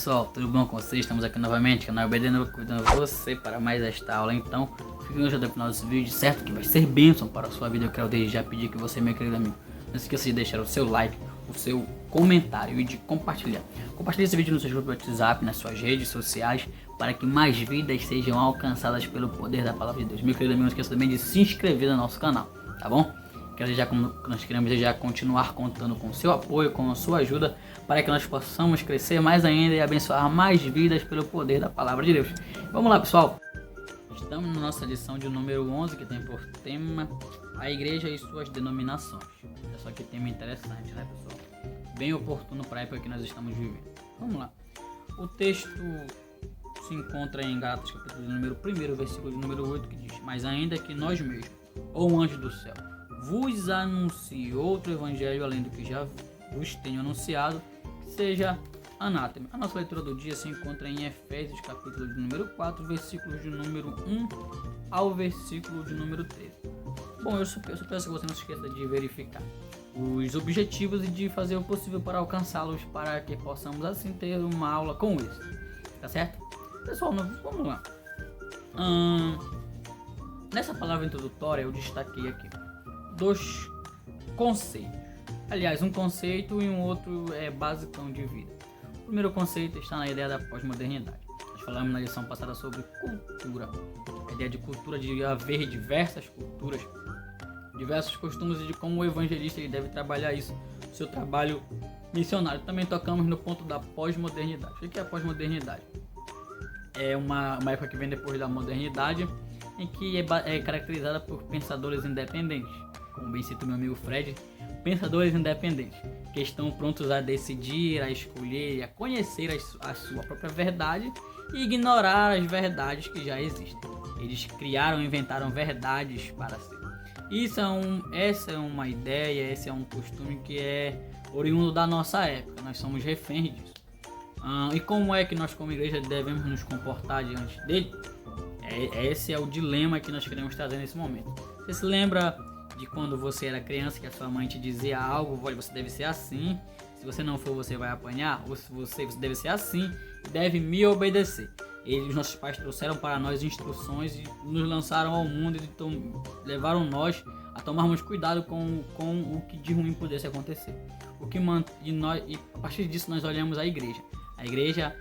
pessoal, tudo bom com vocês? Estamos aqui novamente, canal BD cuidando de você para mais esta aula. Então, fiquem hoje até o final desse vídeo, certo? Que vai ser bênção para a sua vida. Eu quero desde já pedir que você, meu querido amigo, não esqueça de deixar o seu like, o seu comentário e de compartilhar. Compartilhe esse vídeo no seu grupo do WhatsApp, nas suas redes sociais, para que mais vidas sejam alcançadas pelo poder da palavra de Deus. Meu querido amigo, não esqueça também de se inscrever no nosso canal, tá bom? Nós queremos já continuar contando com o seu apoio, com a sua ajuda, para que nós possamos crescer mais ainda e abençoar mais vidas pelo poder da palavra de Deus. Vamos lá, pessoal. Estamos na nossa lição de número 11, que tem por tema a igreja e suas denominações. Olha só que tema interessante, né, pessoal? Bem oportuno para a época que nós estamos vivendo. Vamos lá. O texto se encontra em Gálatas, capítulo número 1, versículo de número 8, que diz: mas ainda que nós mesmos, ou um anjo do céu, vos anuncie outro evangelho além do que já vos tenho anunciado, que seja anátema. A nossa leitura do dia se encontra em Efésios, capítulo de número 4, versículos de número 1 ao versículo de número 13. Bom, eu só peço que você não se esqueça de verificar os objetivos e de fazer o possível para alcançá-los, para que possamos assim ter uma aula com isso, tá certo? Pessoal, vamos lá. Nessa palavra introdutória eu destaquei aqui dois conceitos. Aliás, um conceito e um outro é basicão de vida. O primeiro conceito está na ideia da pós-modernidade. Nós falamos na lição passada sobre cultura. A ideia de cultura, de haver diversas culturas, diversos costumes e de como o evangelista ele deve trabalhar isso, o seu trabalho missionário. Também tocamos no ponto da pós-modernidade. O que é a pós-modernidade? É uma época que vem depois da modernidade, em que é caracterizada por pensadores independentes, como bem cita o meu amigo Fred, pensadores independentes, que estão prontos a decidir, a escolher e a conhecer a sua própria verdade e ignorar as verdades que já existem. Eles criaram, inventaram verdades para si. Essa é uma ideia, esse é um costume que é oriundo da nossa época, nós somos reféns disso. E como é que nós como igreja devemos nos comportar diante dele? Esse é o dilema que nós queremos trazer nesse momento. Você se lembra de quando você era criança, que a sua mãe te dizia algo: olha, você deve ser assim, se você não for você vai apanhar, ou se você deve ser assim, deve me obedecer. Os nossos pais trouxeram para nós instruções e nos lançaram ao mundo e levaram nós a tomarmos cuidado com o que de ruim pudesse acontecer. E a partir disso nós olhamos a igreja. A igreja,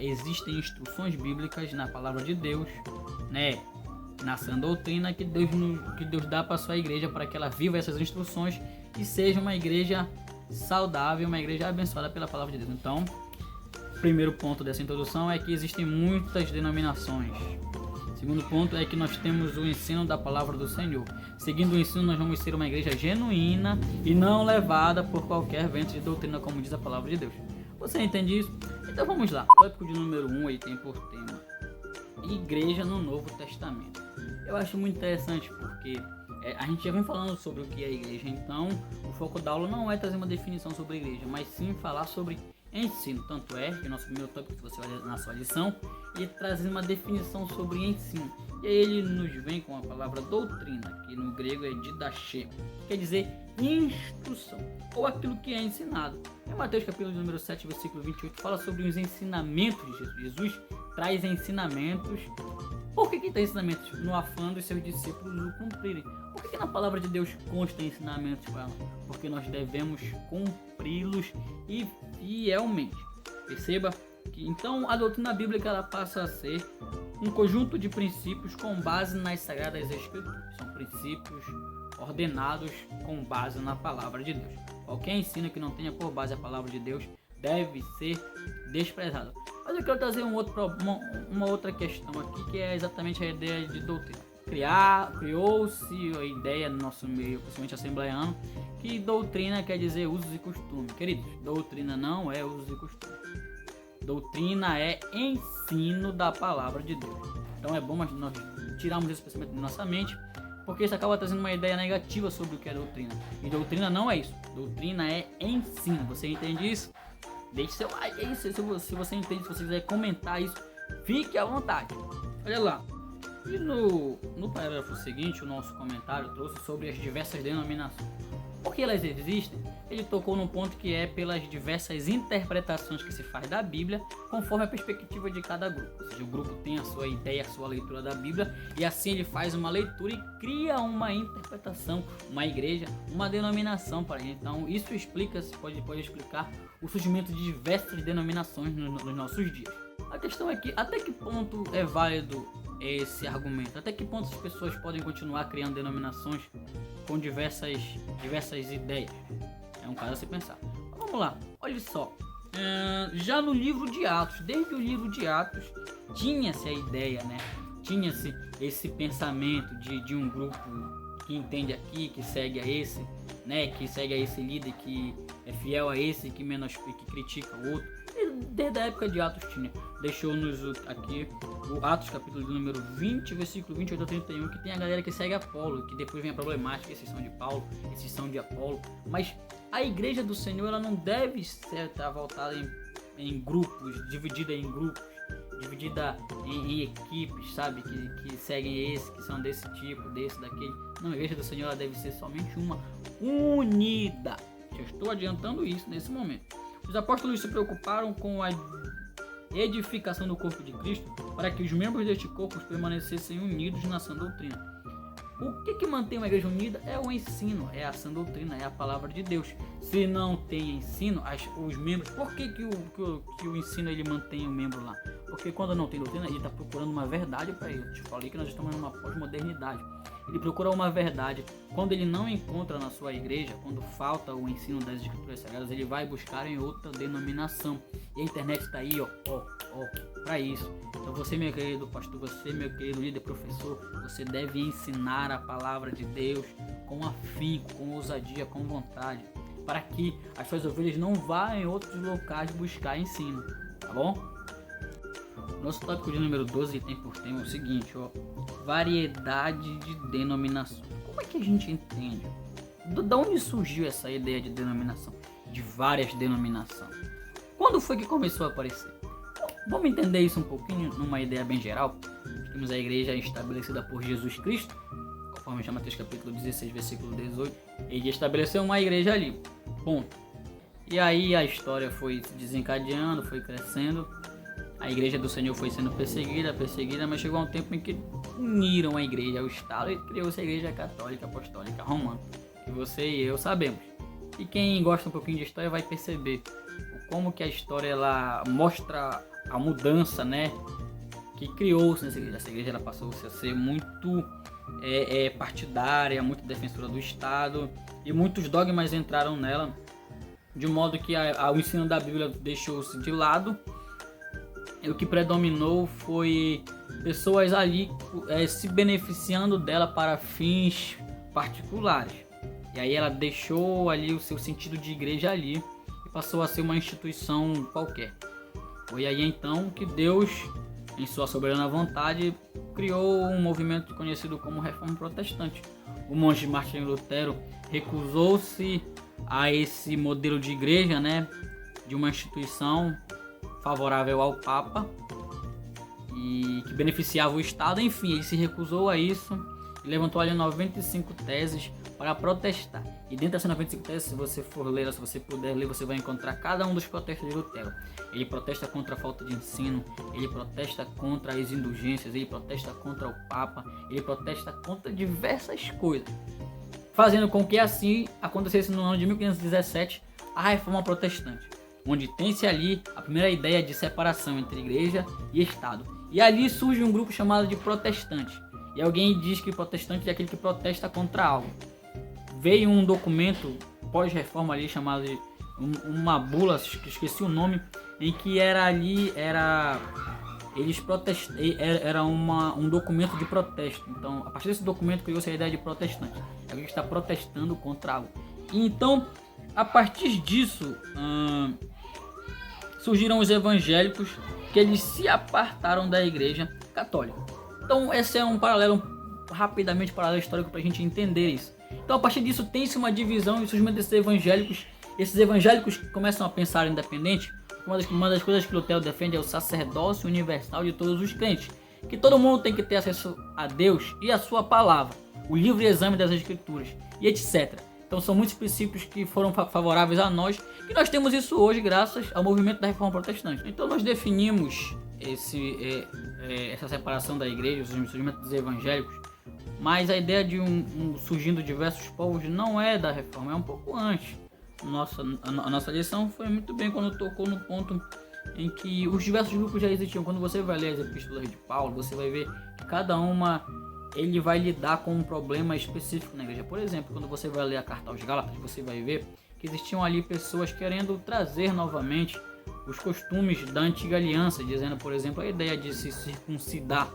existem instruções bíblicas na palavra de Deus, né? Na sã doutrina que Deus dá para a sua igreja, para que ela viva essas instruções e seja uma igreja saudável, uma igreja abençoada pela palavra de Deus. Então, o primeiro ponto dessa introdução é que existem muitas denominações. O segundo ponto é que nós temos o ensino da palavra do Senhor. Seguindo o ensino, nós vamos ser uma igreja genuína e não levada por qualquer vento de doutrina, como diz a palavra de Deus. Você entende isso? Então vamos lá. O tópico de número 1 ele tem por tema Igreja no Novo Testamento. Eu acho muito interessante porque a gente já vem falando sobre o que é a igreja, então o foco da aula não é trazer uma definição sobre a igreja, mas sim falar sobre ensino. Tanto é que o nosso primeiro tópico que você olha na sua lição, ele traz uma definição sobre ensino. E aí ele nos vem com a palavra doutrina, que no grego é didache, quer dizer instrução, ou aquilo que é ensinado. Em Mateus capítulo número 7, versículo 28, fala sobre os ensinamentos de Jesus. Jesus traz ensinamentos. Por que traz ensinamentos? No afã dos seus discípulos o cumprirem. Por que na palavra de Deus consta ensinamentos para nós? Porque nós devemos cumpri-los e fielmente. Perceba que então a doutrina bíblica ela passa a ser um conjunto de princípios com base nas Sagradas Escrituras. São princípios ordenados com base na palavra de Deus. Qualquer ensino que não tenha por base a palavra de Deus deve ser desprezado. Mas eu quero trazer uma outra questão aqui, que é exatamente a ideia de doutrina. Criou-se a ideia no nosso meio, principalmente assembleiano, que doutrina quer dizer usos e costumes. Queridos, doutrina não é usos e costumes. Doutrina é ensino da palavra de Deus. Então é bom nós tirarmos esse pensamento da nossa mente, porque isso acaba trazendo uma ideia negativa sobre o que é doutrina. E doutrina não é isso. Doutrina é ensino. Você entende isso? Deixe seu like aí, se você entende, se você quiser comentar isso, fique à vontade. Olha lá. E no parágrafo seguinte, o nosso comentário trouxe sobre as diversas denominações. Por que elas existem? Ele tocou num ponto que é pelas diversas interpretações que se faz da Bíblia, conforme a perspectiva de cada grupo. Ou seja, o grupo tem a sua ideia, a sua leitura da Bíblia, e assim ele faz uma leitura e cria uma interpretação, uma igreja, uma denominação para ele. Então isso explica, pode explicar o surgimento de diversas denominações nos nossos dias. A questão é que até que ponto é válido esse argumento? Até que ponto as pessoas podem continuar criando denominações com diversas ideias? É um caso a se pensar. Vamos lá, olha só. Já no livro de Atos, desde o livro de Atos, tinha-se a ideia, né? Tinha-se esse pensamento de um grupo que entende aqui, que segue a esse, né? Que segue a esse líder, que é fiel a esse, que critica o outro. Desde a época de Atos tinha. Deixou-nos aqui o Atos capítulo de número 20, versículo 28 a 31, que tem a galera que segue Apolo, que depois vem a problemática, esses são de Paulo, esses são de Apolo. Mas a igreja do Senhor, ela não deve estar voltada em grupos, dividida em grupos, dividida em equipes, sabe? Que seguem esse, que são desse tipo, desse, daquele. Não, a igreja do Senhor, ela deve ser somente uma unida. Eu estou adiantando isso nesse momento. Os apóstolos se preocuparam com a edificação do corpo de Cristo para que os membros deste corpo permanecessem unidos na sã doutrina. O que mantém uma igreja unida é o ensino, é a sã doutrina, é a palavra de Deus. Se não tem ensino, os membros... Por que o ensino ele mantém o membro lá? Porque quando não tem doutrina, ele está procurando uma verdade para ele. Eu te falei que nós estamos numa pós-modernidade. Ele procura uma verdade. Quando ele não encontra na sua igreja, quando falta o ensino das escrituras sagradas, ele vai buscar em outra denominação. E a internet está aí, para isso. Então você, meu querido pastor, você, meu querido líder, professor, você deve ensinar a palavra de Deus com afinco, com ousadia, com vontade, para que as suas ovelhas não vá em outros locais buscar ensino, tá bom? Nosso tópico de número 12 tem por tema o seguinte, variedade de denominações. Como é que a gente entende? Da onde surgiu essa ideia de denominação? De várias denominações. Quando foi que começou a aparecer? Vamos entender isso um pouquinho numa ideia bem geral. Temos a igreja estabelecida por Jesus Cristo, conforme chama Mateus capítulo 16, versículo 18. Ele estabeleceu uma igreja ali, ponto. E aí a história foi se desencadeando, foi crescendo. A igreja do Senhor foi sendo perseguida, mas chegou um tempo em que uniram a igreja ao Estado e criou-se a igreja católica, apostólica, romana, que você e eu sabemos. E quem gosta um pouquinho de história vai perceber como que a história ela mostra a mudança, né, que criou-se nessa igreja. Essa igreja ela passou-se a ser muito partidária, muito defensora do Estado, e muitos dogmas entraram nela, de modo que o ensino da Bíblia deixou-se de lado. E o que predominou foi pessoas ali se beneficiando dela para fins particulares. E aí ela deixou ali o seu sentido de igreja ali e passou a ser uma instituição qualquer. Foi aí então que Deus, em sua soberana vontade, criou um movimento conhecido como Reforma Protestante. O monge Martinho Lutero recusou-se a esse modelo de igreja, né, de uma instituição favorável ao Papa e que beneficiava o Estado. Enfim, ele se recusou a isso e levantou ali 95 teses para protestar. E dentro dessas 95 teses, se você for ler, se você puder ler, você vai encontrar cada um dos protestos de Lutero. Ele protesta contra a falta de ensino, ele protesta contra as indulgências, ele protesta contra o Papa, ele protesta contra diversas coisas, fazendo com que assim acontecesse no ano de 1517 a Reforma Protestante, onde tem-se ali a primeira ideia de separação entre igreja e Estado. E ali surge um grupo chamado de protestante. E alguém diz que protestante é aquele que protesta contra algo. Veio um documento pós-reforma ali chamado de uma bula, esqueci o nome, em que era um documento de protesto. Então, a partir desse documento criou-se a ideia de protestante. É alguém que está protestando contra algo. E então, a partir disso, surgiram os evangélicos, que eles se apartaram da igreja católica. Então esse é um paralelo, rapidamente paralelo histórico para a gente entender isso. Então a partir disso tem-se uma divisão e surgimento desses evangélicos. Esses evangélicos começam a pensar independente. Uma das coisas que Lutero defende é o sacerdócio universal de todos os crentes, que todo mundo tem que ter acesso a Deus e a sua palavra, o livre exame das escrituras e etc. Então são muitos princípios que foram favoráveis a nós, e nós temos isso hoje graças ao movimento da Reforma Protestante. Então nós definimos essa separação da igreja, os surgimentos evangélicos, mas a ideia de surgindo diversos povos não é da Reforma, é um pouco antes. A nossa lição foi muito bem quando tocou no ponto em que os diversos grupos já existiam. Quando você vai ler as epístolas de Paulo, você vai ver que cada uma ele vai lidar com um problema específico na igreja. Por exemplo, quando você vai ler a carta aos Gálatas, você vai ver que existiam ali pessoas querendo trazer novamente os costumes da antiga aliança, dizendo, por exemplo, a ideia de se circuncidar,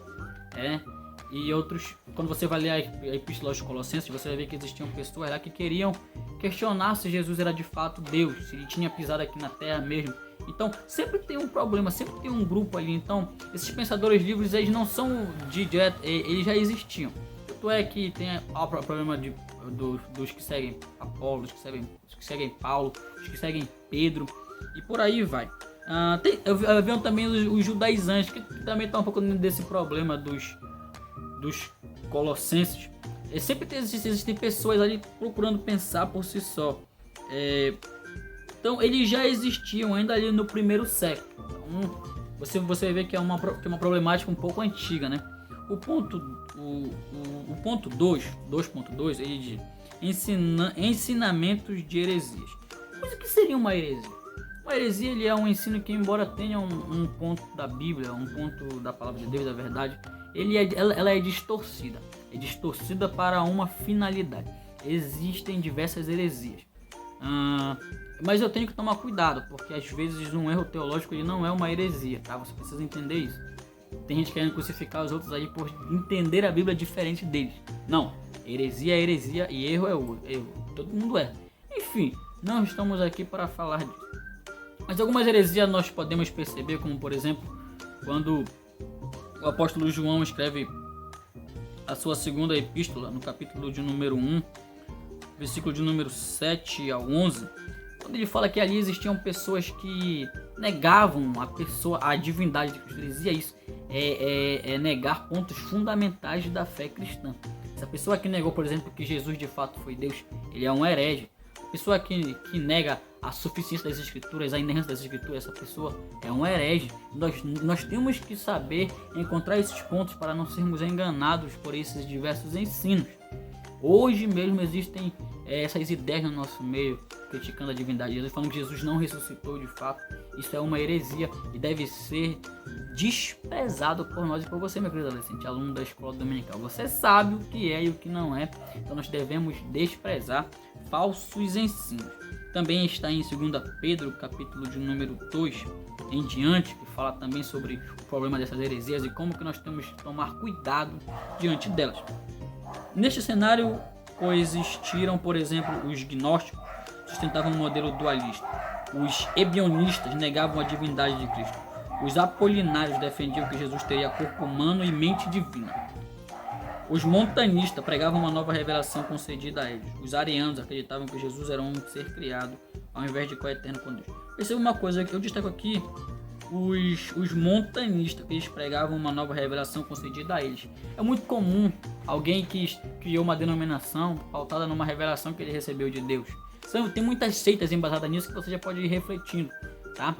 e outros. Quando você vai ler a epístola aos Colossenses, você vai ver que existiam pessoas lá que queriam questionar se Jesus era de fato Deus, se ele tinha pisado aqui na terra mesmo. Então sempre tem um problema, sempre tem um grupo ali. Então esses pensadores livres, eles não são de direto, eles já existiam. Tanto é que tem o problema dos que seguem Apolo, dos que seguem Paulo, dos que seguem Pedro, e por aí vai. Haviam também os judaizantes, que também estão um pouco desse problema dos colossenses. Sempre existem pessoas ali procurando pensar por si só. Então eles já existiam ainda ali no primeiro século. Então, você vê que é uma problemática um pouco antiga, né? O ponto 2.2, ele diz ensinamentos de heresias. Mas o que seria uma heresia? Uma heresia, ele é um ensino que, embora tenha um ponto da Bíblia, um ponto da palavra de Deus, da verdade, ela é distorcida. É distorcida para uma finalidade. Existem diversas heresias. Mas eu tenho que tomar cuidado, porque às vezes um erro teológico ele não é uma heresia, tá? Você precisa entender isso. Tem gente querendo crucificar os outros aí por entender a Bíblia diferente deles. Não, heresia é heresia e erro é erro. Todo mundo erra. Enfim, não estamos aqui para falar disso. Mas algumas heresias nós podemos perceber, como por exemplo, quando o apóstolo João escreve a sua segunda epístola, no capítulo de número 1, versículo de número 7 ao 11, quando ele fala que ali existiam pessoas que negavam a divindade de Cristo. Ele dizia isso, negar pontos fundamentais da fé cristã. Essa pessoa que negou, por exemplo, que Jesus de fato foi Deus, ele é um herege. A pessoa que nega a suficiência das escrituras, a inerência das escrituras, essa pessoa é um herege. Nós temos que saber encontrar esses pontos para não sermos enganados por esses diversos ensinos. Hoje mesmo existem essas ideias no nosso meio, criticando a divindade de Jesus, falando que Jesus não ressuscitou de fato. Isso é uma heresia e deve ser desprezado por nós e por você, meu querido adolescente, aluno da escola dominical. Você sabe o que é e o que não é, então nós devemos desprezar falsos ensinos. Também está em 2 Pedro, capítulo de número 2 em diante, que fala também sobre o problema dessas heresias e como que nós temos que tomar cuidado diante delas. Neste cenário coexistiram, por exemplo, os gnósticos, sustentavam um modelo dualista. Os ebionistas negavam a divindade de Cristo. Os apolinários defendiam que Jesus teria corpo humano e mente divina. Os montanistas pregavam uma nova revelação concedida a eles. Os arianos acreditavam que Jesus era um ser criado, ao invés de coeterno com Deus. Perceba uma coisa que eu destaco aqui, os montanistas, que eles pregavam uma nova revelação concedida a eles. É muito comum alguém que criou uma denominação pautada numa revelação que ele recebeu de Deus. Tem muitas seitas embasadas nisso que você já pode ir refletindo, tá?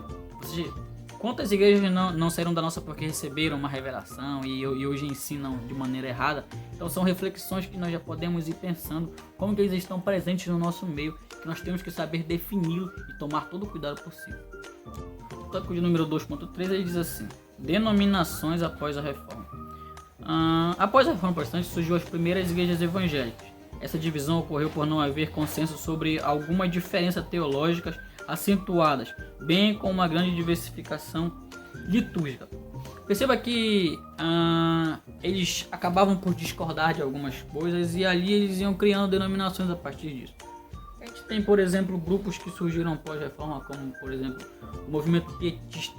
Quantas igrejas não saíram da nossa porque receberam uma revelação e hoje ensinam de maneira errada? Então são reflexões que nós já podemos ir pensando como que eles estão presentes no nosso meio, que nós temos que saber defini-lo e tomar todo o cuidado possível. O tópico de número 2.3 ele diz assim: denominações após a reforma. Após a reforma protestante surgiu as primeiras igrejas evangélicas. Essa divisão ocorreu por não haver consenso sobre algumas diferenças teológicas acentuadas, bem como uma grande diversificação litúrgica. Perceba que eles acabavam por discordar de algumas coisas e ali eles iam criando denominações a partir disso. A gente tem, por exemplo, grupos que surgiram após a reforma, como, por exemplo, o movimento pietista.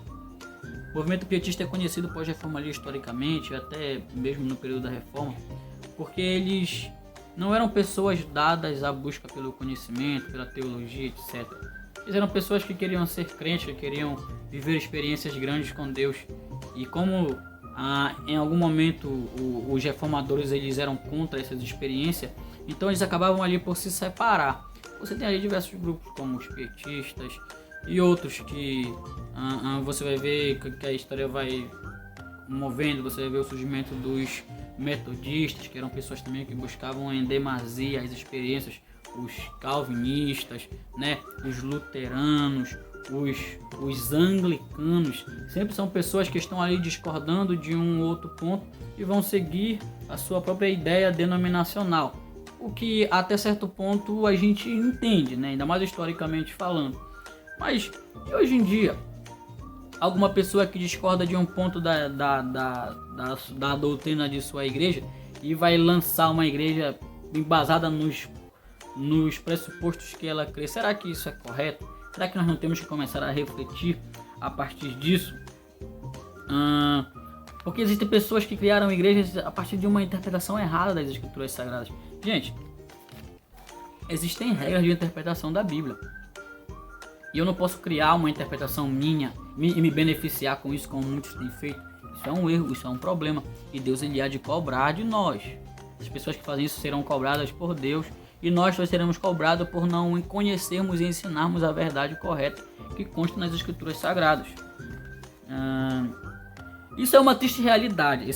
O movimento pietista é conhecido pós-reforma ali historicamente, até mesmo no período da reforma, porque eles não eram pessoas dadas à busca pelo conhecimento, pela teologia, etc. Eles eram pessoas que queriam ser crentes, que queriam viver experiências grandes com Deus. E como em algum momento os reformadores eles eram contra essas experiências, então eles acabavam ali por se separar. Você tem ali diversos grupos como os pietistas e outros que você vai ver que a história vai movendo, você vai ver o surgimento dos metodistas, que eram pessoas também que buscavam em demasia as experiências, os calvinistas, né, os luteranos, os anglicanos, sempre são pessoas que estão ali discordando de um outro ponto e vão seguir a sua própria ideia denominacional, o que até certo ponto a gente entende, né, ainda mais historicamente falando. Mas e hoje em dia, alguma pessoa que discorda de um ponto da doutrina de sua igreja e vai lançar uma igreja embasada nos pressupostos que ela crê, será que isso é correto? Será que nós não temos que começar a refletir a partir disso? Porque existem pessoas que criaram igrejas a partir de uma interpretação errada das escrituras sagradas. Gente, existem regras de interpretação da Bíblia. E eu não posso criar uma interpretação minha e me beneficiar com isso, como muitos têm feito. Isso é um erro, isso é um problema. E Deus, ele há de cobrar de nós. As pessoas que fazem isso serão cobradas por Deus. E nós seremos cobrados por não conhecermos e ensinarmos a verdade correta que consta nas escrituras sagradas. Isso é uma triste realidade,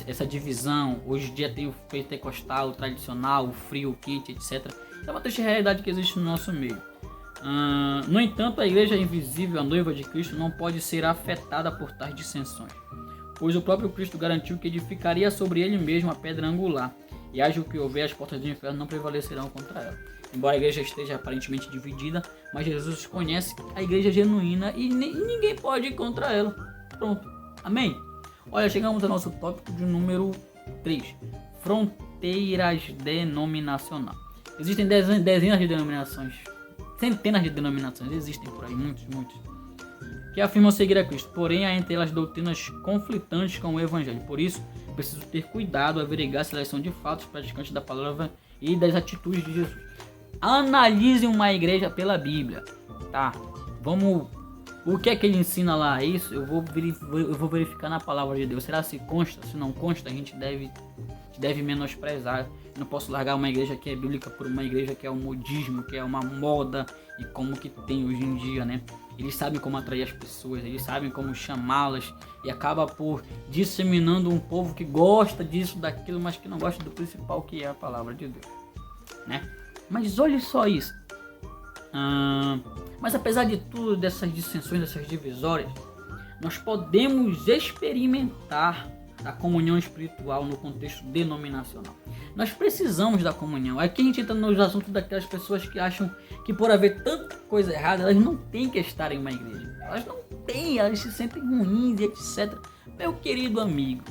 essa divisão. Hoje em dia tem o pentecostal, o tradicional, o frio, o quente, etc. É uma triste realidade que existe no nosso meio. No entanto, a igreja invisível, a noiva de Cristo, não pode ser afetada por tais dissensões, pois o próprio Cristo garantiu que edificaria sobre ele mesmo a pedra angular, e haja o que houver, as portas do inferno não prevalecerão contra ela. Embora a igreja esteja aparentemente dividida, mas Jesus conhece a igreja genuína e ninguém pode ir contra ela. Pronto. Amém? Olha, chegamos ao nosso tópico de número 3. Fronteiras denominacionais. Existem dezenas de denominações, centenas de denominações, existem por aí, muitos, que afirmam seguir a Cristo, porém há entre elas doutrinas conflitantes com o Evangelho. Por isso, preciso ter cuidado, averiguar se elas são de fato os praticantes da palavra e das atitudes de Jesus. Analise uma igreja pela Bíblia, tá? O que é que ele ensina lá? Isso eu vou verificar na palavra de Deus. Será se consta? Se não consta, a gente deve menosprezar. Eu não posso largar uma igreja que é bíblica por uma igreja que é um modismo, que é uma moda, e como que tem hoje em dia, né? Eles sabem como atrair as pessoas, eles sabem como chamá-las, e acaba por disseminando um povo que gosta disso, daquilo, mas que não gosta do principal, que é a palavra de Deus, né? Mas olha só isso. Mas apesar de tudo, dessas dissensões, dessas divisórias, nós podemos experimentar a comunhão espiritual no contexto denominacional. Nós precisamos da comunhão. Aqui a gente entra nos assuntos daquelas pessoas que acham que por haver tanta coisa errada, elas não têm que estar em uma igreja. Elas não têm, elas se sentem ruins e etc. Meu querido amigo,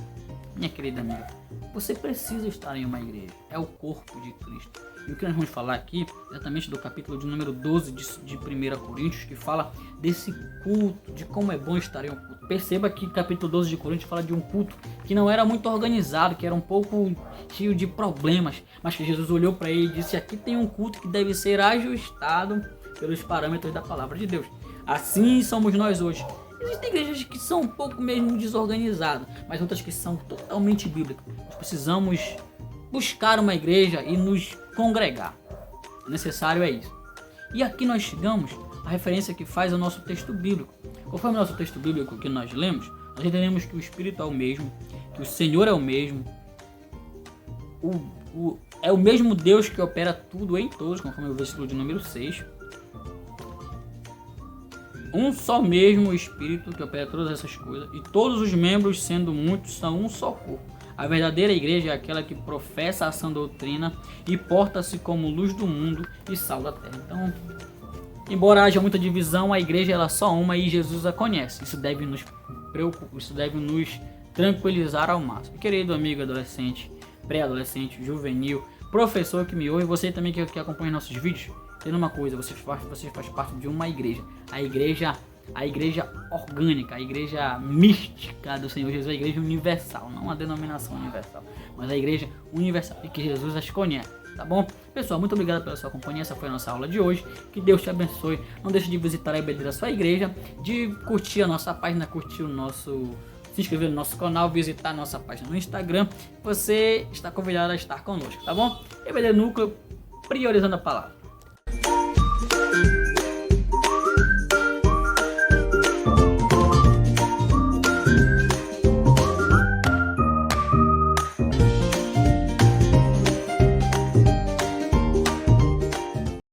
minha querida amiga, você precisa estar em uma igreja. É o corpo de Cristo. E o que nós vamos falar aqui, exatamente do capítulo de número 12 de 1 Coríntios, que fala desse culto, de como é bom estar em um culto. Perceba que o capítulo 12 de Coríntios fala de um culto que não era muito organizado, que era um pouco cheio de problemas, mas que Jesus olhou para ele e disse: aqui tem um culto que deve ser ajustado pelos parâmetros da palavra de Deus. Assim somos nós hoje. Existem igrejas que são um pouco mesmo desorganizadas, mas outras que são totalmente bíblicas. Nós precisamos buscar uma igreja e nos congregar. O necessário é isso. E aqui nós chegamos à referência que faz o nosso texto bíblico. Conforme o nosso texto bíblico que nós lemos, nós entendemos que o Espírito é o mesmo, que o Senhor é o mesmo, é o mesmo Deus que opera tudo em todos, conforme o versículo de número 6. Um só mesmo Espírito que opera todas essas coisas, e todos os membros, sendo muitos, são um só corpo. A verdadeira igreja é aquela que professa a sã doutrina e porta-se como luz do mundo e sal da terra. Então, embora haja muita divisão, a igreja ela é só uma e Jesus a conhece. Isso deve nos preocupar, isso deve nos tranquilizar ao máximo. Querido amigo adolescente, pré-adolescente, juvenil, professor que me ouve, você também que acompanha nossos vídeos, entenda uma coisa: você faz parte de uma igreja. A igreja orgânica, a igreja mística do Senhor Jesus, a igreja universal, não a denominação universal, mas a igreja universal, e que Jesus as conhece, tá bom? Pessoal, muito obrigado pela sua companhia, essa foi a nossa aula de hoje, que Deus te abençoe, não deixe de visitar a IBD da sua igreja, de curtir a nossa página, se inscrever no nosso canal, visitar a nossa página no Instagram, você está convidado a estar conosco, tá bom? IBD Núcleo, priorizando a palavra.